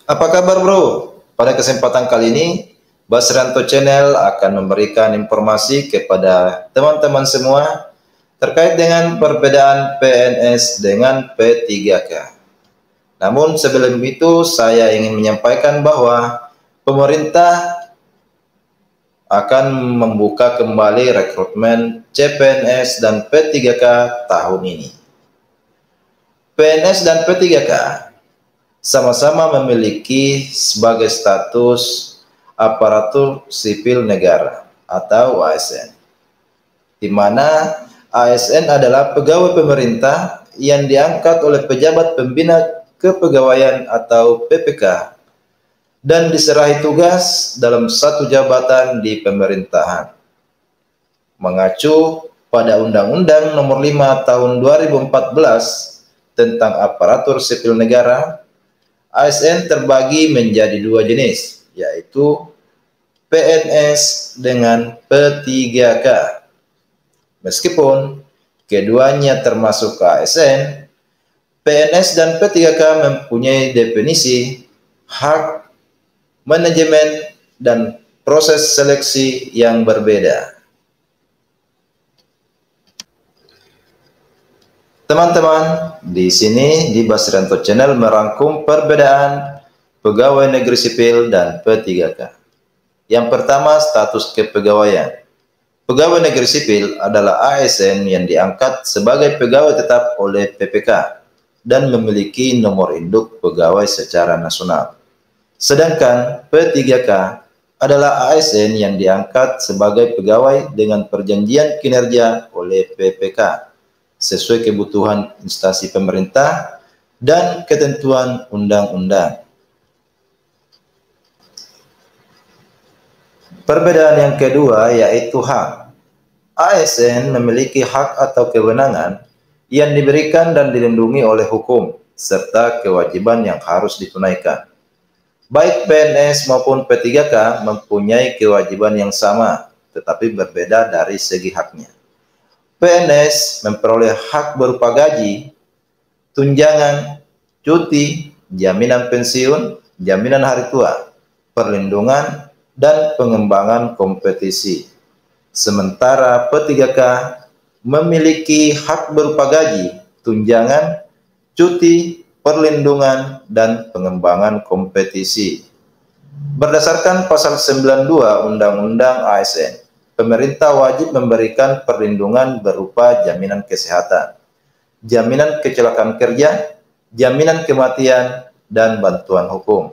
Apa kabar bro? Pada kesempatan kali ini, Basranto Channel akan memberikan informasi kepada teman-teman semua terkait dengan perbedaan PNS dengan P3K. Namun sebelum itu saya ingin menyampaikan bahwa pemerintah akan membuka kembali rekrutmen CPNS dan P3K tahun ini. PNS dan P3K sama-sama memiliki sebagai status aparatur sipil negara atau ASN, di mana ASN adalah pegawai pemerintah yang diangkat oleh pejabat pembina kepegawaian atau PPK dan diserahi tugas dalam satu jabatan di pemerintahan. Mengacu pada Undang-Undang Nomor 5 Tahun 2014 tentang aparatur sipil negara, ASN terbagi menjadi dua jenis, yaitu PNS dengan P3K. Meskipun keduanya termasuk ke ASN, PNS dan P3K mempunyai definisi, hak, manajemen, dan proses seleksi yang berbeda. Teman-teman, di sini di Basranto Channel merangkum perbedaan pegawai negeri sipil dan P3K. Yang pertama, status kepegawaian. Pegawai negeri sipil adalah ASN yang diangkat sebagai pegawai tetap oleh PPK dan memiliki nomor induk pegawai secara nasional. Sedangkan P3K adalah ASN yang diangkat sebagai pegawai dengan perjanjian kinerja oleh PPK sesuai kebutuhan instansi pemerintah dan ketentuan undang-undang. Perbedaan yang kedua yaitu hak. ASN memiliki hak atau kewenangan yang diberikan dan dilindungi oleh hukum, serta kewajiban yang harus ditunaikan. Baik PNS maupun P3K mempunyai kewajiban yang sama, tetapi berbeda dari segi haknya. PNS memperoleh hak berupa gaji, tunjangan, cuti, jaminan pensiun, jaminan hari tua, perlindungan, dan pengembangan kompetisi. Sementara P3K memiliki hak berupa gaji, tunjangan, cuti, perlindungan, dan pengembangan kompetisi. Berdasarkan pasal 92 Undang-Undang ASN, pemerintah wajib memberikan perlindungan berupa jaminan kesehatan, jaminan kecelakaan kerja, jaminan kematian, dan bantuan hukum.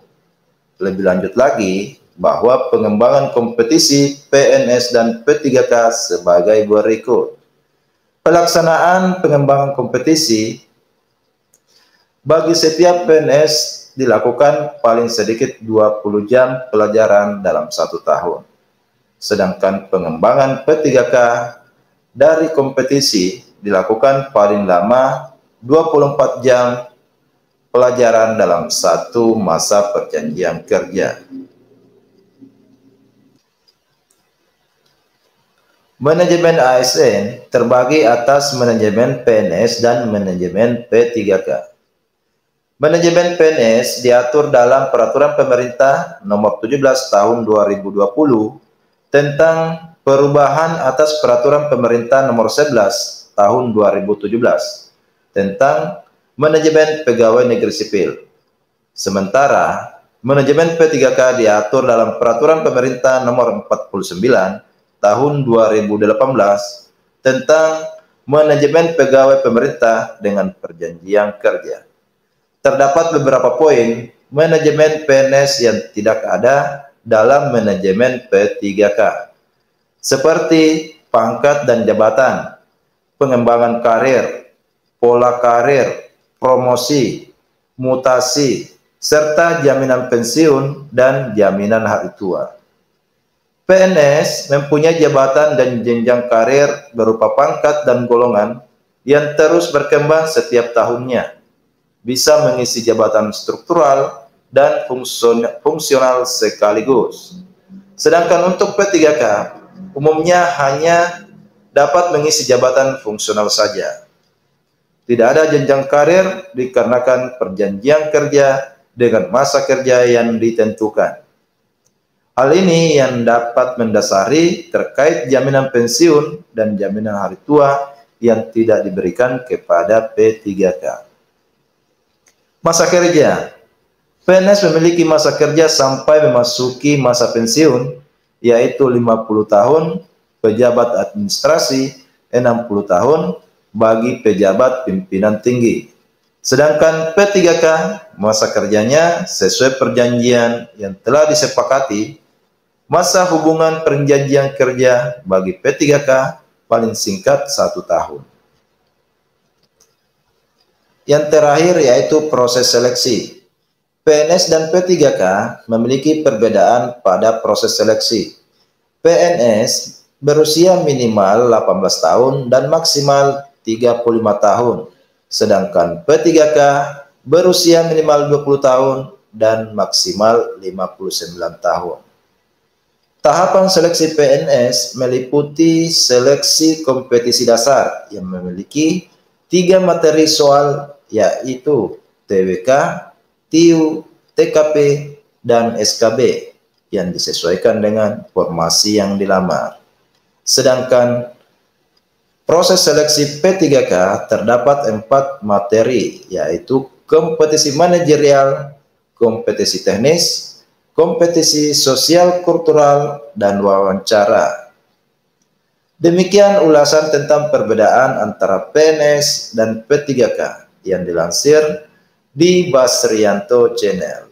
Lebih lanjut lagi, bahwa pengembangan kompetisi PNS dan P3K sebagai berikut. Pelaksanaan pengembangan kompetisi bagi setiap PNS dilakukan paling sedikit 20 jam pelajaran dalam 1 tahun. Sedangkan pengembangan P3K dari kompetisi dilakukan paling lama 24 jam pelajaran dalam satu masa perjanjian kerja. Manajemen ASN terbagi atas manajemen PNS dan manajemen P3K. Manajemen PNS diatur dalam Peraturan Pemerintah Nomor 17 Tahun 2020 tentang perubahan atas Peraturan Pemerintah Nomor 11 Tahun 2017 tentang manajemen pegawai negeri sipil. Sementara manajemen P3K diatur dalam Peraturan Pemerintah Nomor 49 Tahun 2018 tentang manajemen pegawai pemerintah dengan perjanjian kerja. Terdapat beberapa poin manajemen PNS yang tidak ada dalam manajemen P3K, seperti pangkat dan jabatan, pengembangan karir, pola karir, promosi, mutasi, serta jaminan pensiun dan jaminan hari tua. PNS mempunyai jabatan dan jenjang karir berupa pangkat dan golongan yang terus berkembang setiap tahunnya, bisa mengisi jabatan struktural dan fungsional sekaligus. Sedangkan untuk P3K, umumnya hanya dapat mengisi jabatan fungsional saja. Tidak ada jenjang karir dikarenakan perjanjian kerja dengan masa kerja yang ditentukan. Hal ini yang dapat mendasari terkait jaminan pensiun dan jaminan hari tua yang tidak diberikan kepada P3K. Masa kerja. PNS memiliki masa kerja sampai memasuki masa pensiun, yaitu 50 tahun, pejabat administrasi 60 tahun, bagi pejabat pimpinan tinggi. Sedangkan P3K, masa kerjanya sesuai perjanjian yang telah disepakati. Masa hubungan perjanjian kerja bagi P3K paling singkat 1 tahun. Yang terakhir yaitu proses seleksi. PNS dan P3K memiliki perbedaan pada proses seleksi. PNS berusia minimal 18 tahun dan maksimal 35 tahun. Sedangkan P3K berusia minimal 20 tahun dan maksimal 59 tahun. Tahapan seleksi PNS meliputi seleksi kompetisi dasar yang memiliki 3 materi soal, yaitu TWK, TIU, TKP, dan SKB yang disesuaikan dengan formasi yang dilamar. Sedangkan proses seleksi P3K terdapat 4 materi, yaitu kompetisi manajerial, kompetisi teknis, kompetisi sosial kultural, dan wawancara. Demikian ulasan tentang perbedaan antara PNS dan P3K yang dilansir di Basrianto Channel.